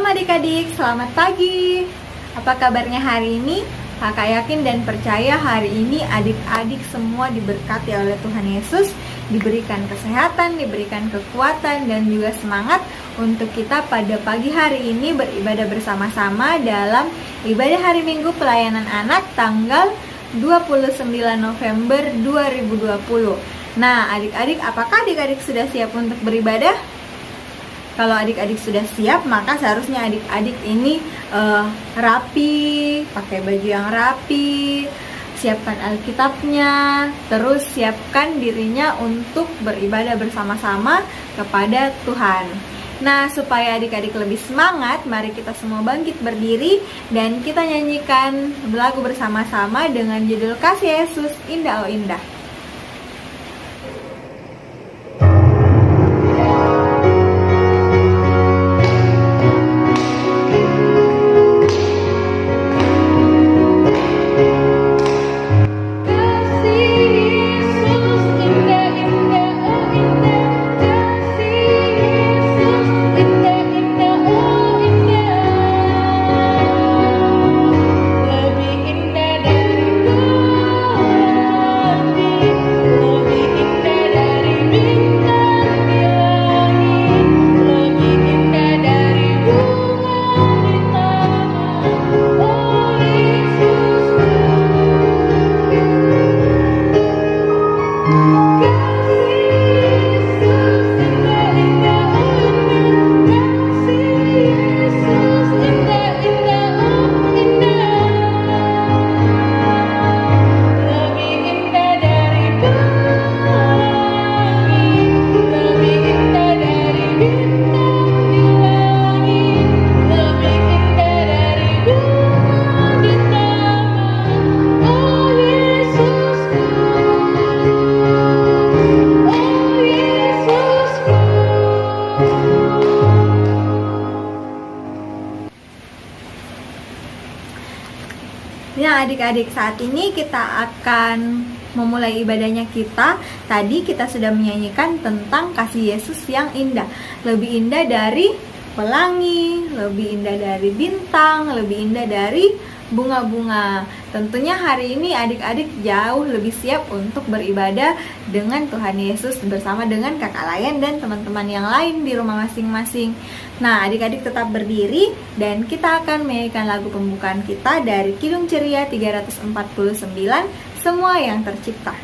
Shalom adik-adik, selamat pagi. Apa kabarnya hari ini? Kakak yakin dan percaya hari ini adik-adik semua diberkati oleh Tuhan Yesus, diberikan kesehatan, diberikan kekuatan, dan juga semangat untuk kita pada pagi hari ini beribadah bersama-sama dalam ibadah hari Minggu Pelayanan Anak tanggal 29 November 2020. Nah, adik-adik, apakah adik-adik sudah siap untuk beribadah? Kalau adik-adik sudah siap, maka seharusnya adik-adik ini rapi, pakai baju yang rapi, siapkan Alkitabnya, terus siapkan dirinya untuk beribadah bersama-sama kepada Tuhan. Nah, supaya adik-adik lebih semangat, mari kita semua bangkit berdiri dan kita nyanyikan lagu bersama-sama dengan judul Kasih Yesus Indah Oh Indah. Nah, adik-adik, saat ini kita akan memulai ibadahnya kita. Tadi kita sudah menyanyikan tentang kasih Yesus yang indah. Lebih indah dari pelangi, lebih indah dari bintang, lebih indah dari bunga-bunga. Tentunya hari ini adik-adik jauh lebih siap untuk beribadah dengan Tuhan Yesus bersama dengan kakak Layan dan teman-teman yang lain di rumah masing-masing. Nah, adik-adik tetap berdiri dan kita akan menyanyikan lagu pembukaan kita dari Kidung Ceria 349, Semua yang Tercipta.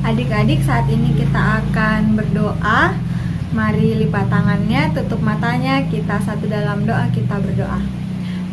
Adik-adik, saat ini kita akan berdoa. Mari lipat tangannya, tutup matanya, kita satu dalam doa, kita berdoa.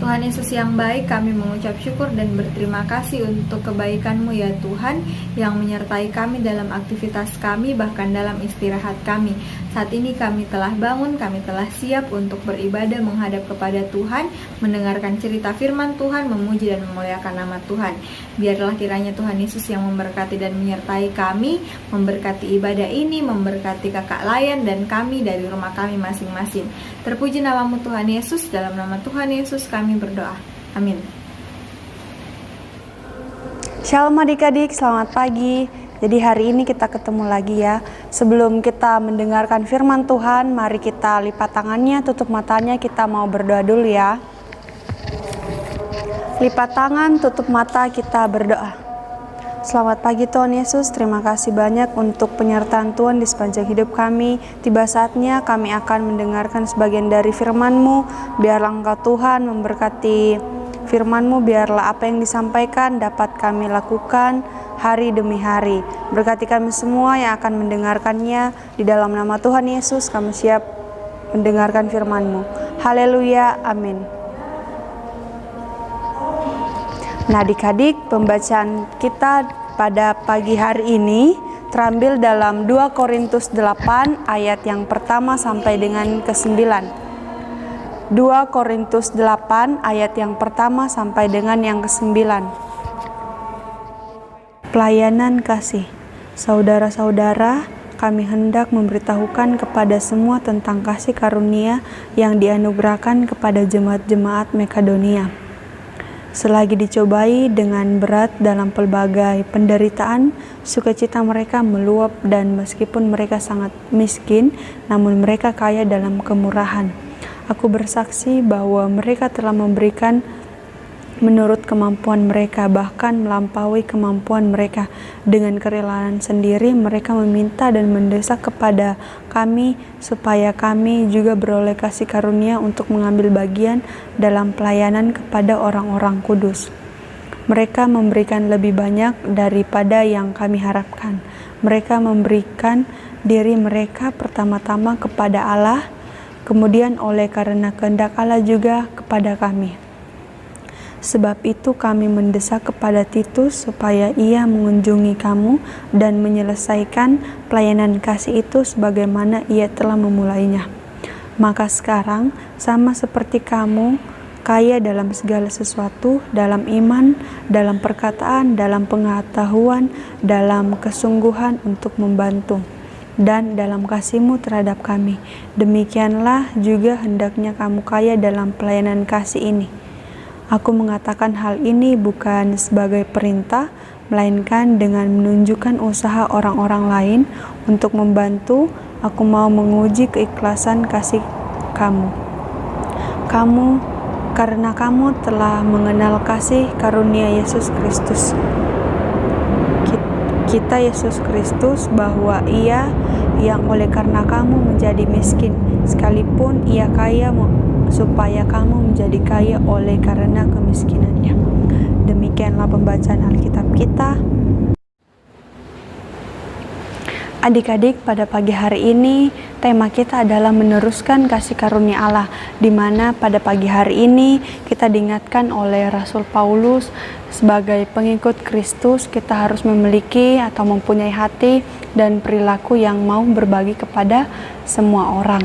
Tuhan Yesus yang baik, kami mengucap syukur dan berterima kasih untuk kebaikan-Mu ya Tuhan, yang menyertai kami dalam aktivitas kami, bahkan dalam istirahat kami. Saat ini kami telah bangun, kami telah siap untuk beribadah menghadap kepada Tuhan, mendengarkan cerita firman Tuhan, memuji dan memuliakan nama Tuhan. Biarlah kiranya Tuhan Yesus yang memberkati dan menyertai kami, memberkati ibadah ini, memberkati kakak Layan dan kami dari rumah kami masing-masing. Terpuji namamu Tuhan Yesus, dalam nama Tuhan Yesus kami berdoa. Amin. Shalom adik-adik, selamat pagi. Jadi hari ini kita ketemu lagi ya. Sebelum kita mendengarkan firman Tuhan, mari kita lipat tangannya, tutup matanya, kita mau berdoa dulu ya. Lipat tangan, tutup mata, kita berdoa. Selamat pagi Tuhan Yesus, terima kasih banyak untuk penyertaan Tuhan di sepanjang hidup kami. Tiba saatnya kami akan mendengarkan sebagian dari firman-Mu. Biarlah Engkau Tuhan memberkati firman-Mu, biarlah apa yang disampaikan dapat kami lakukan hari demi hari. Berkati kami semua yang akan mendengarkannya. Di dalam nama Tuhan Yesus kami siap mendengarkan firman-Mu. Haleluya, amin. Nah adik-adik, pembacaan kita pada pagi hari ini terambil dalam 2 Korintus 8 ayat yang pertama sampai dengan ke-9. 2 Korintus 8 ayat yang pertama sampai dengan yang ke-9. Pelayanan kasih. Saudara-saudara, kami hendak memberitahukan kepada semua tentang kasih karunia yang dianugerahkan kepada jemaat-jemaat Makedonia. Selagi dicobai dengan berat dalam pelbagai penderitaan, sukacita mereka meluap, dan meskipun mereka sangat miskin, namun mereka kaya dalam kemurahan. Aku bersaksi bahwa mereka telah memberikan menurut kemampuan mereka, bahkan melampaui kemampuan mereka. Dengan kerelaan sendiri mereka meminta dan mendesak kepada kami supaya kami juga beroleh kasih karunia untuk mengambil bagian dalam pelayanan kepada orang-orang kudus. Mereka memberikan lebih banyak daripada yang kami harapkan. Mereka memberikan diri mereka pertama-tama kepada Allah, kemudian oleh karena kehendak Allah juga kepada kami. Sebab itu kami mendesak kepada Titus supaya ia mengunjungi kamu dan menyelesaikan pelayanan kasih itu sebagaimana ia telah memulainya. Maka sekarang, sama seperti kamu, kaya dalam segala sesuatu, dalam iman, dalam perkataan, dalam pengetahuan, dalam kesungguhan untuk membantu, dan dalam kasih-Mu terhadap kami. Demikianlah juga hendaknya kamu kaya dalam pelayanan kasih ini. Aku mengatakan hal ini bukan sebagai perintah, melainkan dengan menunjukkan usaha orang-orang lain untuk membantu. Aku mau menguji keikhlasan kasih kamu. Karena kamu telah mengenal kasih karunia Yesus Kristus. Kita Yesus Kristus, bahwa Ia yang oleh karena kamu menjadi miskin, sekalipun Ia kaya, supaya kamu menjadi kaya oleh karena kemiskinannya. Demikianlah pembacaan Alkitab kita. Adik-adik, pada pagi hari ini tema kita adalah meneruskan kasih karunia Allah, di mana pada pagi hari ini kita diingatkan oleh Rasul Paulus sebagai pengikut Kristus, kita harus memiliki atau mempunyai hati dan perilaku yang mau berbagi kepada semua orang.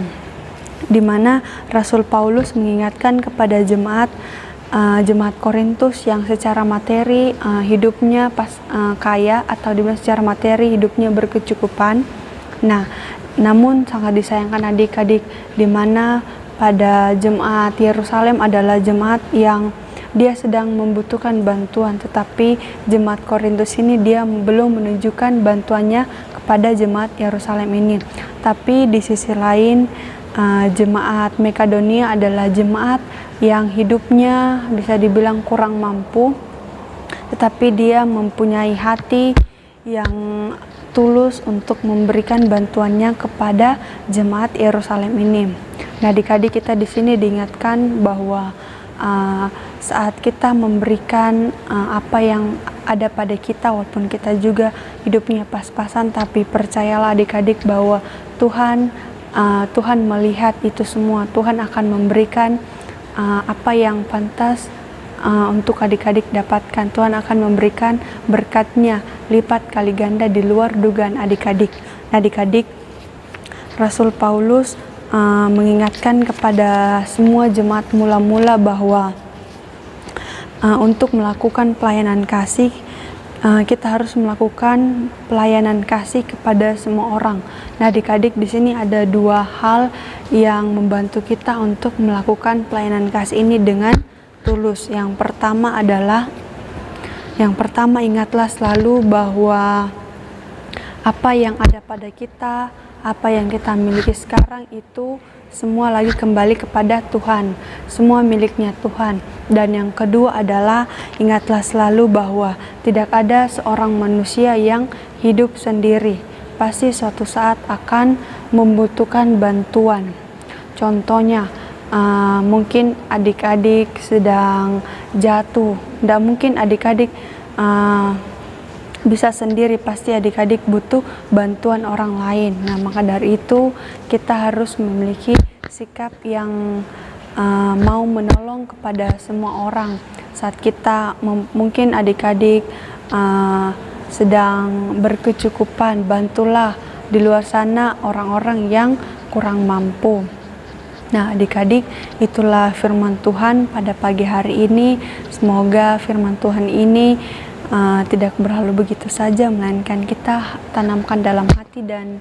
Di mana Rasul Paulus mengingatkan kepada jemaat Korintus yang secara materi hidupnya kaya, atau dimana secara materi hidupnya berkecukupan. Nah, namun sangat disayangkan adik-adik, di mana pada jemaat Yerusalem adalah jemaat yang dia sedang membutuhkan bantuan, tetapi jemaat Korintus ini dia belum menunjukkan bantuannya kepada jemaat Yerusalem ini. Tapi di sisi lain, jemaat Makedonia adalah jemaat yang hidupnya bisa dibilang kurang mampu, tetapi dia mempunyai hati yang tulus untuk memberikan bantuannya kepada jemaat Yerusalem ini. Nah, adik-adik, kita di sini diingatkan bahwa saat kita memberikan apa yang ada pada kita, walaupun kita juga hidupnya pas-pasan, tapi percayalah adik-adik bahwa Tuhan melihat itu semua. Tuhan akan memberikan apa yang pantas untuk adik-adik dapatkan. Tuhan akan memberikan berkat-Nya lipat kali ganda di luar dugaan adik-adik. Adik-adik, Rasul Paulus mengingatkan kepada semua jemaat mula-mula bahwa untuk melakukan pelayanan kasih, kita harus melakukan pelayanan kasih kepada semua orang. Nah, adik-adik, di sini ada dua hal yang membantu kita untuk melakukan pelayanan kasih ini dengan tulus. Yang pertama, ingatlah selalu bahwa Apa yang ada pada kita, apa yang kita miliki sekarang itu semua lagi kembali kepada Tuhan. Semua miliknya Tuhan. Dan yang kedua adalah ingatlah selalu bahwa tidak ada seorang manusia yang hidup sendiri. Pasti suatu saat akan membutuhkan bantuan. Contohnya, mungkin adik-adik sedang jatuh. Tidak mungkin adik-adik bisa sendiri, pasti adik-adik butuh bantuan orang lain. Nah, maka dari itu kita harus memiliki sikap yang mau menolong kepada semua orang. Saat kita mungkin adik-adik sedang berkecukupan, bantulah di luar sana orang-orang yang kurang mampu. Nah, adik-adik, itulah firman Tuhan pada pagi hari ini. Semoga firman Tuhan ini tidak berlalu begitu saja, melainkan kita tanamkan dalam hati dan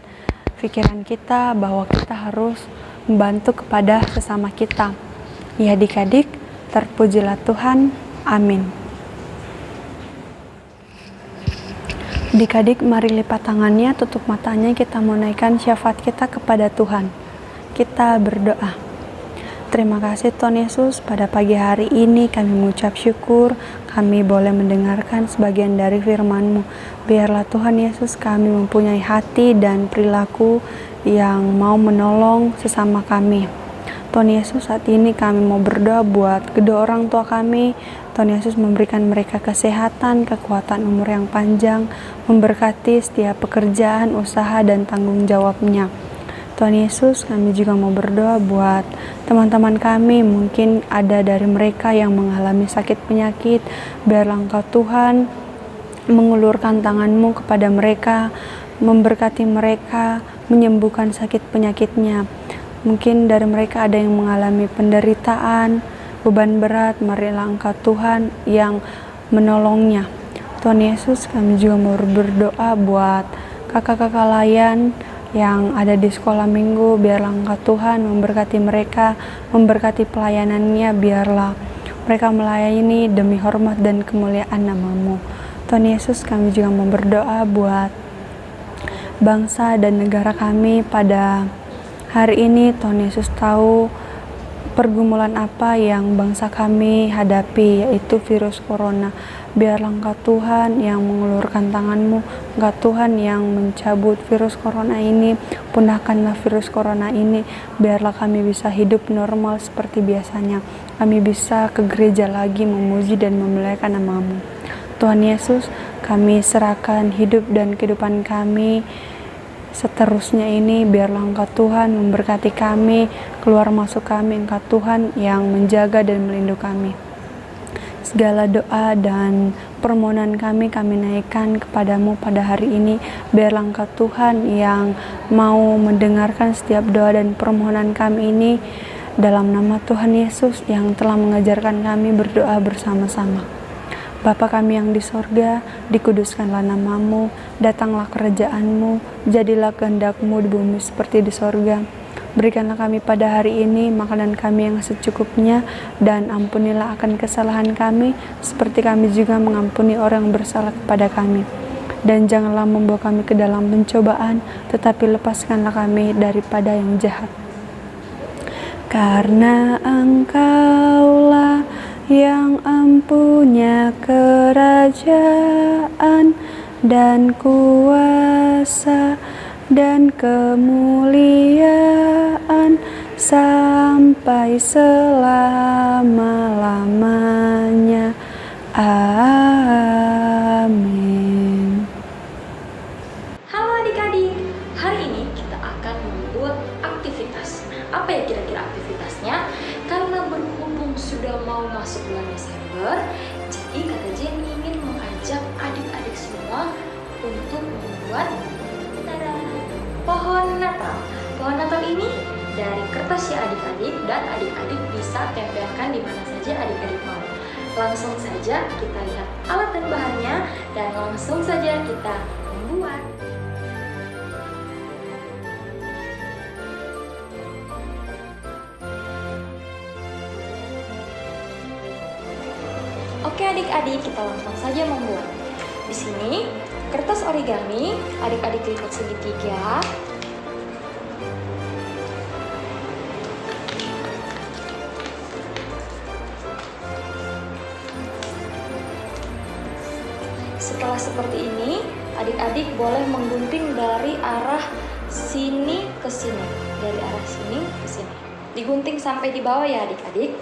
pikiran kita bahwa kita harus membantu kepada sesama kita. Ya adik-adik, terpujilah Tuhan. Amin. Adik-adik, mari lipat tangannya, tutup matanya, kita menaikkan syafaat kita kepada Tuhan. Kita berdoa. Terima kasih Tuhan Yesus, pada pagi hari ini kami mengucap syukur kami boleh mendengarkan sebagian dari firman-Mu. Biarlah Tuhan Yesus kami mempunyai hati dan perilaku yang mau menolong sesama kami. Tuhan Yesus, saat ini kami mau berdoa buat kedua orang tua kami. Tuhan Yesus memberikan mereka kesehatan, kekuatan umur yang panjang, memberkati setiap pekerjaan, usaha, dan tanggung jawabnya. Tuhan Yesus, kami juga mau berdoa buat teman-teman kami, mungkin ada dari mereka yang mengalami sakit penyakit. Biarlah Engkau Tuhan mengulurkan tangan-Mu kepada mereka, memberkati mereka, menyembuhkan sakit penyakitnya. Mungkin dari mereka ada yang mengalami penderitaan, beban berat, marilah Engkau Tuhan yang menolongnya. Tuhan Yesus, kami juga mau berdoa buat kakak-kakak layan yang ada di sekolah minggu. Biarlah Engkau Tuhan memberkati mereka, memberkati pelayanannya. Biarlah mereka melayani demi hormat dan kemuliaan nama-Mu. Tuhan Yesus, kami juga mau berdoa buat bangsa dan negara kami pada hari ini. Tuhan Yesus tahu pergumulan apa yang bangsa kami hadapi, yaitu virus corona. Biarlah Engkau Tuhan yang mengulurkan tangan-Mu, Engkau Tuhan yang mencabut virus corona ini, punahkanlah virus corona ini. Biarlah kami bisa hidup normal seperti biasanya, kami bisa ke gereja lagi memuji dan memuliakan nama-Mu. Tuhan Yesus, kami serahkan hidup dan kehidupan kami seterusnya ini. Biarlah Engkau Tuhan memberkati kami, keluar masuk kami, Engkau Tuhan yang menjaga dan melindungi kami. Segala doa dan permohonan kami naikkan kepadamu pada hari ini. Biarlah Engkau Tuhan yang mau mendengarkan setiap doa dan permohonan kami ini. Dalam nama Tuhan Yesus yang telah mengajarkan kami berdoa bersama-sama. Bapa kami yang di sorga, dikuduskanlah nama-Mu, datanglah kerajaan-Mu, jadilah kehendak-Mu di bumi seperti di sorga. Berikanlah kami pada hari ini makanan kami yang secukupnya, dan ampunilah akan kesalahan kami, seperti kami juga mengampuni orang yang bersalah kepada kami. Dan janganlah membawa kami ke dalam pencobaan, tetapi lepaskanlah kami daripada yang jahat. Karena Engkaulah yang empunya kerajaan dan kuasa dan kemuliaan sampai selama-lamanya. Amin. Halo adik-adik, hari ini kita akan membuat aktivitas. Apa ya kira-kira aktivitasnya? Karena berhubung sudah mau masuk bulan Desember, jadi Kak Jenny ingin mengajak adik-adik semua untuk membuat pohon Natal. Pohon Natal ini dari kertas ya adik-adik, dan adik-adik bisa tempelkan di mana saja adik-adik mau. Langsung saja kita lihat alat dan bahannya, dan langsung saja kita membuat. Oke adik-adik, kita langsung saja membuat. Di sini Kertas origami adik-adik lipat segitiga. Setelah seperti ini, adik-adik boleh menggunting dari arah sini ke sini. Dari arah sini ke sini. Digunting sampai di bawah ya adik-adik.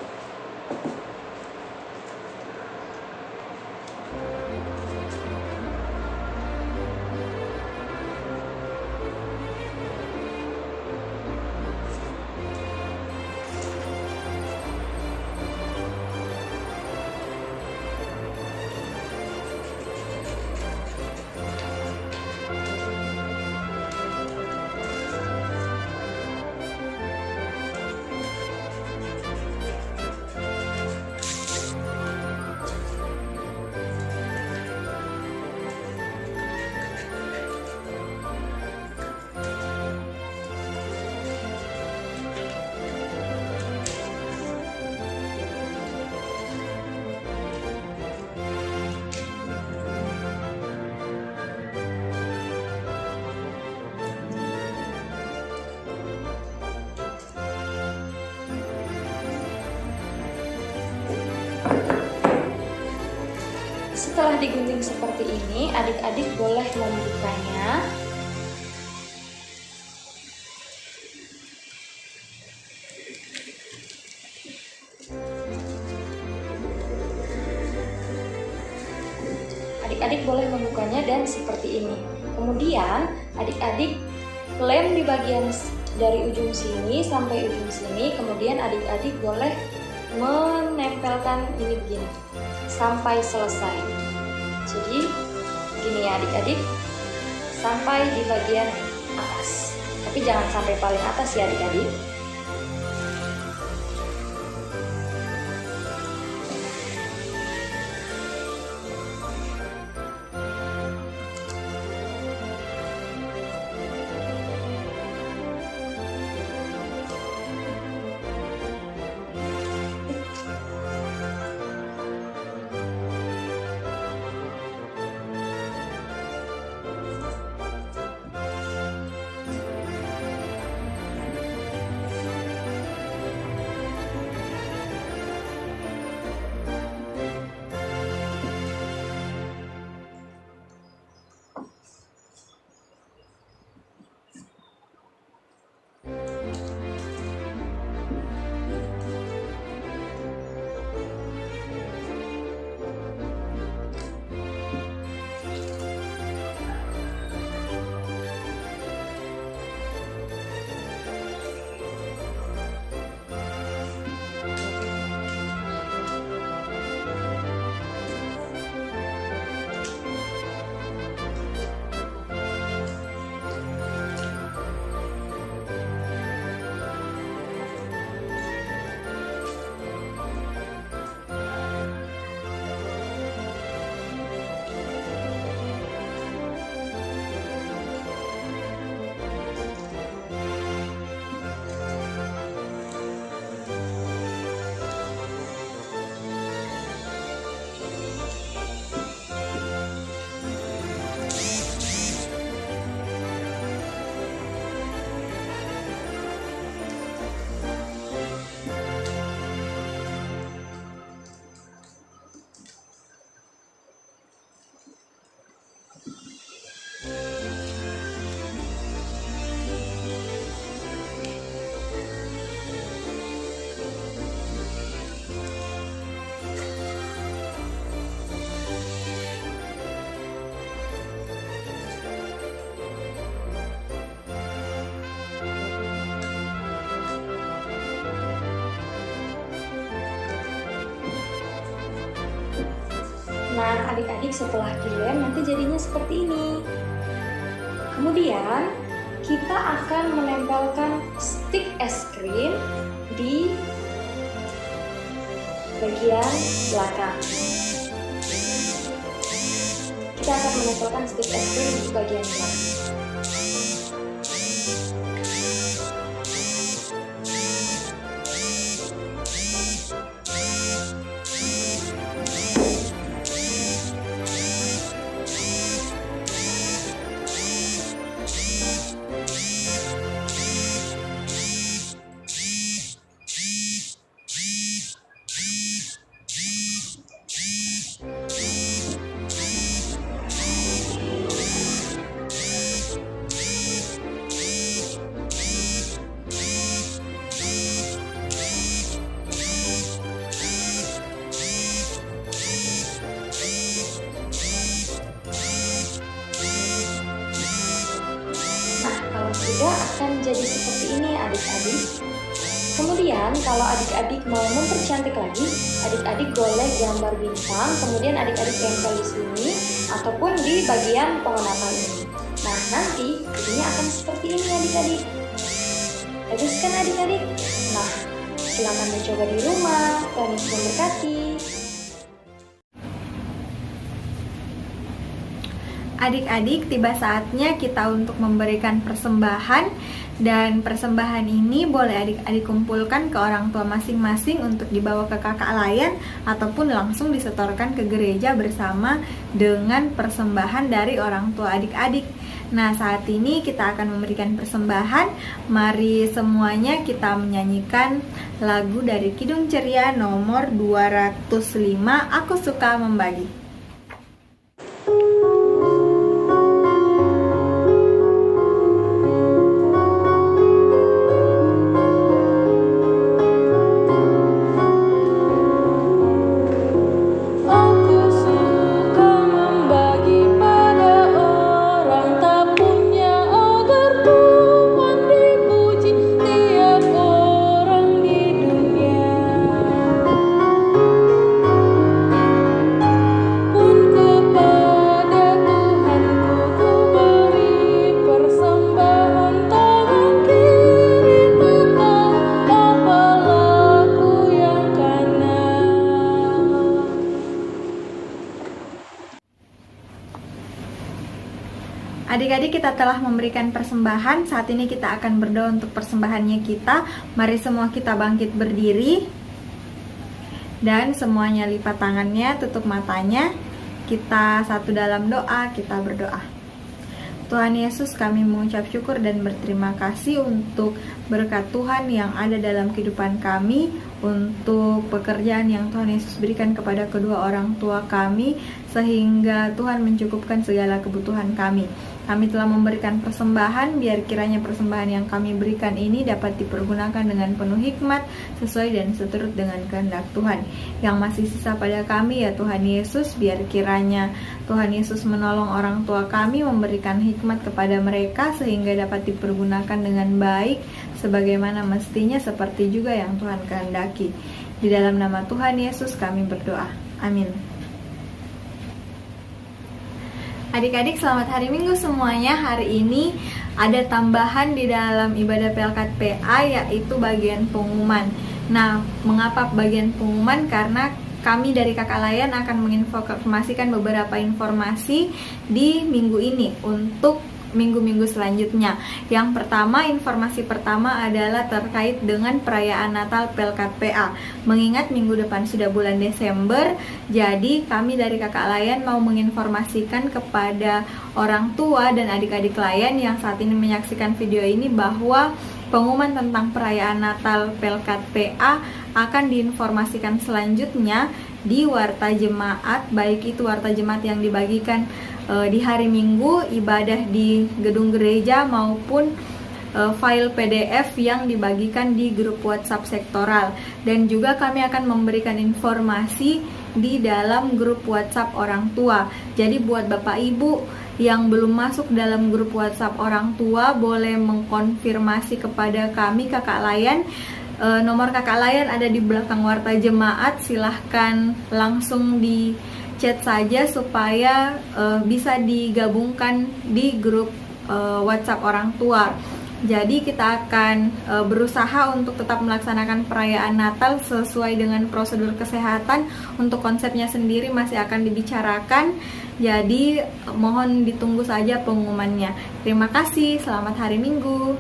Setelah digunting seperti ini, adik-adik boleh membukanya. Adik-adik boleh membukanya dan seperti ini. Kemudian, adik-adik lem di bagian dari ujung sini sampai ujung sini. Kemudian adik-adik boleh menempelkan ini begini sampai selesai. Jadi gini ya adik-adik, sampai di bagian atas, tapi jangan sampai paling atas ya adik-adik. Nah, adik-adik setelah dilem nanti jadinya seperti ini. Kemudian kita akan menempelkan stik es krim di bagian belakang. Kita akan menempelkan stik es krim di bagian belakang. adik-adik. Kemudian kalau adik-adik mau mempercantik lagi, adik-adik boleh gambar bintang, kemudian adik-adik tempel di sini ataupun di bagian pohon Natal ini. Nah, nanti jadinya akan seperti ini adik-adik. Bagus kan adik-adik? Nah, silakan mencoba di rumah. Tuhan Yesus memberkati. Adik-adik, tiba saatnya kita untuk memberikan persembahan, dan persembahan ini boleh adik-adik kumpulkan ke orang tua masing-masing untuk dibawa ke kakak layan ataupun langsung disetorkan ke gereja bersama dengan persembahan dari orang tua adik-adik. Nah, saat ini kita akan memberikan persembahan. Mari semuanya kita menyanyikan lagu dari Kidung Ceria nomor 205, Aku Suka Membagi. Adik-adik, kita telah memberikan persembahan. Saat ini kita akan berdoa untuk persembahannya kita. Mari semua kita bangkit berdiri. Dan semuanya lipat tangannya, tutup matanya. Kita satu dalam doa, kita berdoa. Tuhan Yesus, kami mengucap syukur dan berterima kasih untuk berkat Tuhan yang ada dalam kehidupan kami, untuk pekerjaan yang Tuhan Yesus berikan kepada kedua orang tua kami, sehingga Tuhan mencukupkan segala kebutuhan kami. Kami telah memberikan persembahan, biar kiranya persembahan yang kami berikan ini dapat dipergunakan dengan penuh hikmat, sesuai dan seturut dengan kehendak Tuhan. Yang masih sisa pada kami ya Tuhan Yesus, biar kiranya Tuhan Yesus menolong orang tua kami, memberikan hikmat kepada mereka, sehingga dapat dipergunakan dengan baik, sebagaimana mestinya, seperti juga yang Tuhan kehendaki. Di dalam nama Tuhan Yesus kami berdoa. Amin. Adik-adik, selamat hari Minggu semuanya. Hari ini ada tambahan di dalam ibadah Pelkat PA, yaitu bagian pengumuman. Nah, mengapa bagian pengumuman? Karena kami dari Kakak Layan akan menginformasikan beberapa informasi di minggu ini untuk minggu-minggu selanjutnya. Yang pertama, informasi pertama adalah terkait dengan perayaan Natal Pelkat PA. Mengingat minggu depan sudah bulan Desember, jadi kami dari Kakak Layan mau menginformasikan kepada orang tua dan adik-adik Layan yang saat ini menyaksikan video ini bahwa pengumuman tentang perayaan Natal Pelkat PA akan diinformasikan selanjutnya di Warta Jemaat, baik itu Warta Jemaat yang dibagikan di hari Minggu ibadah di gedung gereja, maupun file PDF yang dibagikan di grup WhatsApp sektoral. Dan juga kami akan memberikan informasi di dalam grup WhatsApp orang tua. Jadi buat Bapak Ibu yang belum masuk dalam grup WhatsApp orang tua, boleh mengkonfirmasi kepada kami Kakak Layan. Nomor Kakak Layan ada di belakang Warta Jemaat. Silahkan langsung di chat saja supaya bisa digabungkan di grup WhatsApp orang tua. Jadi kita akan berusaha untuk tetap melaksanakan perayaan Natal sesuai dengan prosedur kesehatan. Untuk konsepnya sendiri masih akan dibicarakan. Jadi mohon ditunggu saja pengumumannya. Terima kasih, selamat hari Minggu.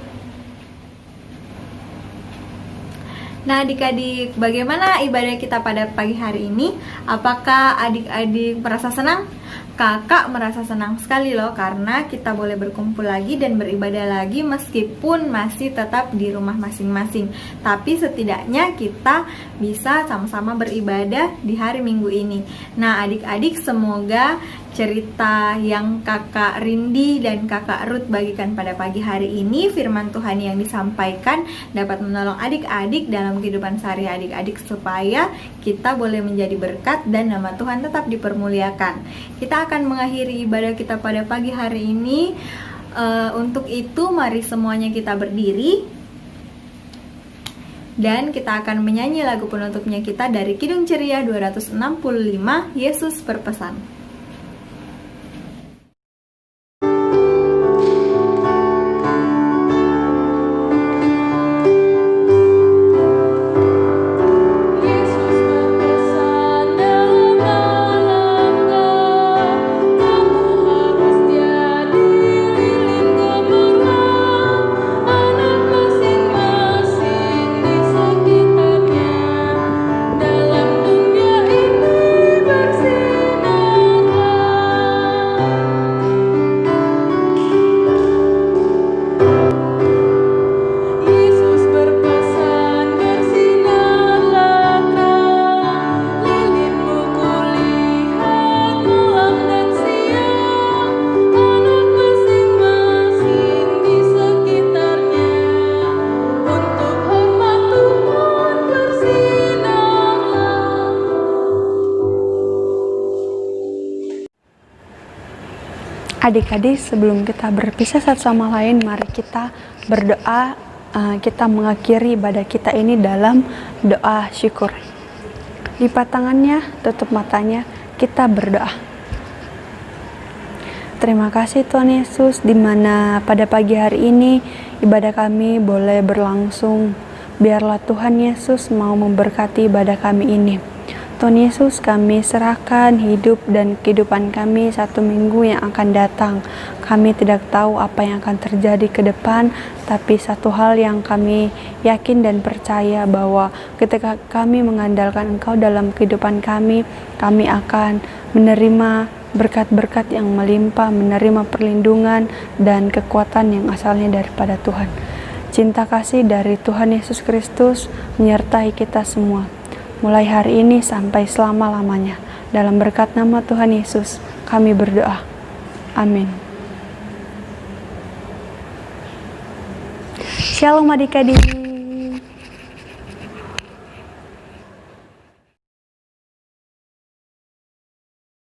Nah, adik-adik, bagaimana ibadah kita pada pagi hari ini? Apakah adik-adik merasa senang? Kakak merasa senang sekali loh, karena kita boleh berkumpul lagi dan beribadah lagi meskipun masih tetap di rumah masing-masing. Tapi setidaknya kita bisa sama-sama beribadah di hari Minggu ini. Nah, adik-adik, semoga cerita yang Kakak Rindi dan Kakak Ruth bagikan pada pagi hari ini, firman Tuhan yang disampaikan dapat menolong adik-adik dalam kehidupan sehari-hari adik-adik, supaya kita boleh menjadi berkat dan nama Tuhan tetap dipermuliakan. Kita akan mengakhiri ibadah kita pada pagi hari ini. Untuk itu mari semuanya kita berdiri. Dan kita akan menyanyi lagu penutupnya kita dari Kidung Ceria 265, Yesus Berpesan. Adik-adik, sebelum kita berpisah satu sama lain, mari kita berdoa. Kita mengakhiri ibadah kita ini dalam doa syukur. Lipat tangannya, tutup matanya, kita berdoa. Terima kasih Tuhan Yesus, di mana pada pagi hari ini ibadah kami boleh berlangsung. Biarlah Tuhan Yesus mau memberkati ibadah kami ini. Tuhan Yesus, kami serahkan hidup dan kehidupan kami 1 minggu yang akan datang. Kami tidak tahu apa yang akan terjadi ke depan, tapi satu hal yang kami yakin dan percaya bahwa ketika kami mengandalkan Engkau dalam kehidupan kami akan menerima berkat-berkat yang melimpah, menerima perlindungan dan kekuatan yang asalnya daripada Tuhan. Cinta kasih dari Tuhan Yesus Kristus menyertai kita semua, mulai hari ini sampai selama-lamanya. Dalam berkat nama Tuhan Yesus, kami berdoa. Amin. Shalom adik-adik.